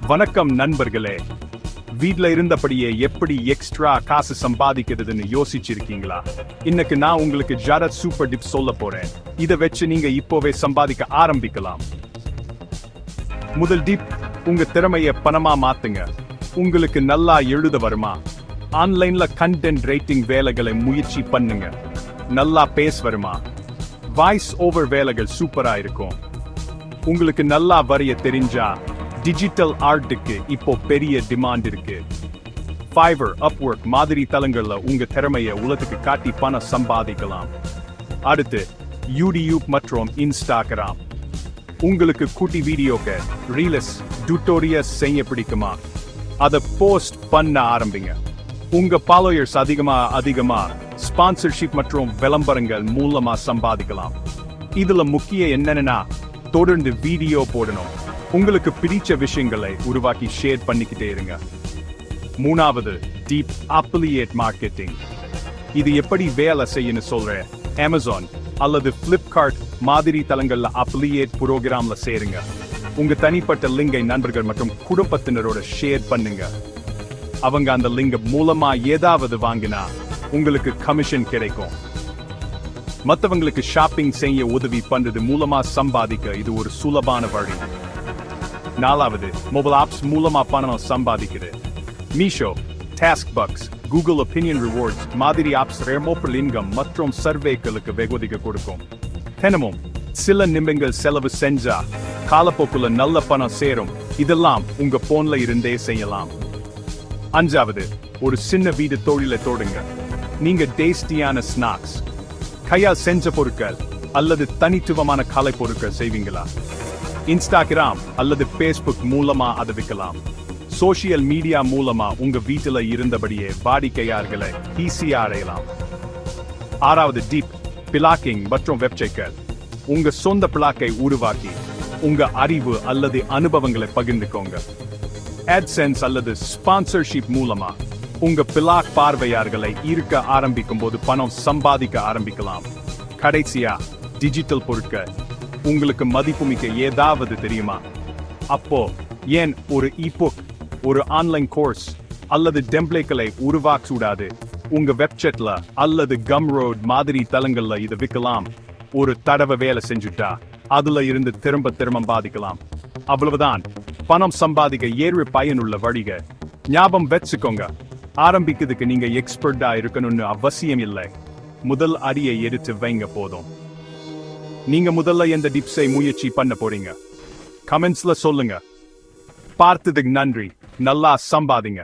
வணக்கம் நண்பர்களே. வீட்ல இருந்தபடியே எப்படி எக்ஸ்ட்ரா காசு சம்பாதிக்கிறதுன்னு யோசிச்சிருக்கீங்களா? இன்னைக்கு நான் உங்களுக்கு ஜாரத் சூப்பர் டிப்ஸ் சொல்ல போறேன். இதை வச்சு நீங்க இப்போவே சம்பாதிக்க ஆரம்பிக்கலாம். முதல் டிப், உங்க திறமையை பணமா மாத்துங்க. உங்களுக்கு நல்லா எழுத வருமா? ஆன்லைன்ல கண்டென்ட் ரைட்டிங் வேலைகளை முயற்சி பண்ணுங்க. நல்லா பேச வருமா? வாய்ஸ் ஓவர் வேலைகள் சூப்பரா இருக்கும். உங்களுக்கு நல்லா வரைய தெரிஞ்சா டிஜிட்டல் ஆர்ட்டுக்கு இப்போ பெரிய டிமாண்ட் இருக்கு. ஃபைவர், அப்வொர்க் மாதிரி தளங்கள்ல உங்க திறமையை உலகத்துக்கு காட்டி பணம் சம்பாதிக்கலாம். அடுத்து யூடியூப் மற்றும் இன்ஸ்டாகிராம். உங்களுக்கு குட்டி வீடியோக்கு ரீல்ஸ், டியூட்டோரியல்ஸ் செய்ய பிடிக்குமா? அதை போஸ்ட் பண்ண ஆரம்பிங்க. உங்க ஃபாலோயர்ஸ் அதிகமா ஸ்பான்சர்ஷிப் மற்றும் விளம்பரங்கள் மூலமா சம்பாதிக்கலாம். இதுல முக்கிய என்னன்னா தொடர்ந்து வீடியோ போடணும். உங்களுக்கு பிடிச்ச விஷயங்களை உருவாக்கி ஷேர் பண்ணிக்கிட்டே இருங்க. மூணாவது டீப், அஃபிலியேட் மார்க்கெட்டிங். இது எப்படி வேலை செய்யணும் சொல்றேன். அமேசான் அல்லது பிளிப்கார்ட் மாதிரி தளங்கள்ல அஃபிலியேட் புரோகிராம்ல சேருங்க. உங்க தனிப்பட்ட லிங்கை நண்பர்கள் மற்றும் குடும்பத்தினரோட ஷேர் பண்ணுங்க. அவங்க அந்த லிங்க் மூலமா ஏதாவது வாங்கினா உங்களுக்கு கமிஷன் கிடைக்கும். மற்றவங்களுக்கு ஷாப்பிங் செய்ய உதவி பண்றது மூலமா சம்பாதிக்க இது ஒரு சுலபான வழி. நாலாவது, மொபைல் ஆப்ஸ் மூலமா பணம் சம்பாதிக்கிறது. Meesho, TaskBucks, Google opinion rewards மாதிரி ஆப்ஸ் ரெமோபல் இன்கம் மற்றும் சர்வேக்களுக்கு வெகுமதிக்க கொடுக்கும். தினமும் சில நிமிடங்கள் செலவு செஞ்சா காலப்போக்குல நல்ல பணம் சேரும். இதெல்லாம் உங்க போன்ல இருந்தே செய்யலாம். அஞ்சாவது, ஒரு சின்ன வீடு தொழிலை தொடங்க. நீங்க டேஸ்டியான ஸ்நாக்ஸ், கையால் செஞ்ச பொருட்கள் அல்லது தனித்துவமான கலை பொருட்கள் செய்வீங்களா? இன்ஸ்டாகிராம் அல்லது பேஸ்புக் மூலமா அதை விற்கலாம். சோசியல் மீடியா மூலமா உங்க வீட்டுல இருந்தபடியே வாடிக்கையாளர்களை ஈஸியா அடையலாம். ஆறாவது டீப், பிளாக்கிங் மற்றும் வெப்சைட்கள். உங்க சொந்த பிளாக்கை உருவாக்கி உங்க அறிவு அல்லது அனுபவங்களை பகிர்ந்துக்கோங்க. AdSense அல்லது ஸ்பான்சர்ஷிப் மூலமா உங்க பிளாக் பார்வையாளர்களை ஈர்க்க ஆரம்பிக்கும் போது பணம் சம்பாதிக்க ஆரம்பிக்கலாம். கடைசியா டிஜிட்டல் பொருட்கள். உங்களுக்கு மதிப்புமிக்க ஏதாவது தெரியுமா? அப்போ ஏன் ஒரு இபுக், ஒரு ஆன்லைன் கோர்ஸ் அல்லது டெம்ப்ளேட்களை உருவாக்கூடாது? உங்க வெப்சைட்ல அல்லது கம்ரோட் மாதிரி தளங்கள்ல இதை விற்கலாம். ஒரு தடவை வேலை செஞ்சுட்டா அதுல இருந்து திரும்ப பாதிக்கலாம். அவ்வளவுதான். பணம் சம்பாதிக்க 7 பயனுள்ள வழிகள். ஞாபகம் வச்சுக்கோங்க, ஆரம்பிக்கிறதுக்கு நீங்க எக்ஸ்பர்ட்டா இருக்கணும்னு அவசியம் இல்லை. முதல் அடியை எடுத்து வைங்க போதும். நீங்க முதல்ல எந்த டிப்ஸை முயற்சி பண்ண போறீங்க? கமெண்ட்ஸ்ல சொல்லுங்க. பார்த்ததுக்கு நன்றி. நல்லா சம்பாதிங்க.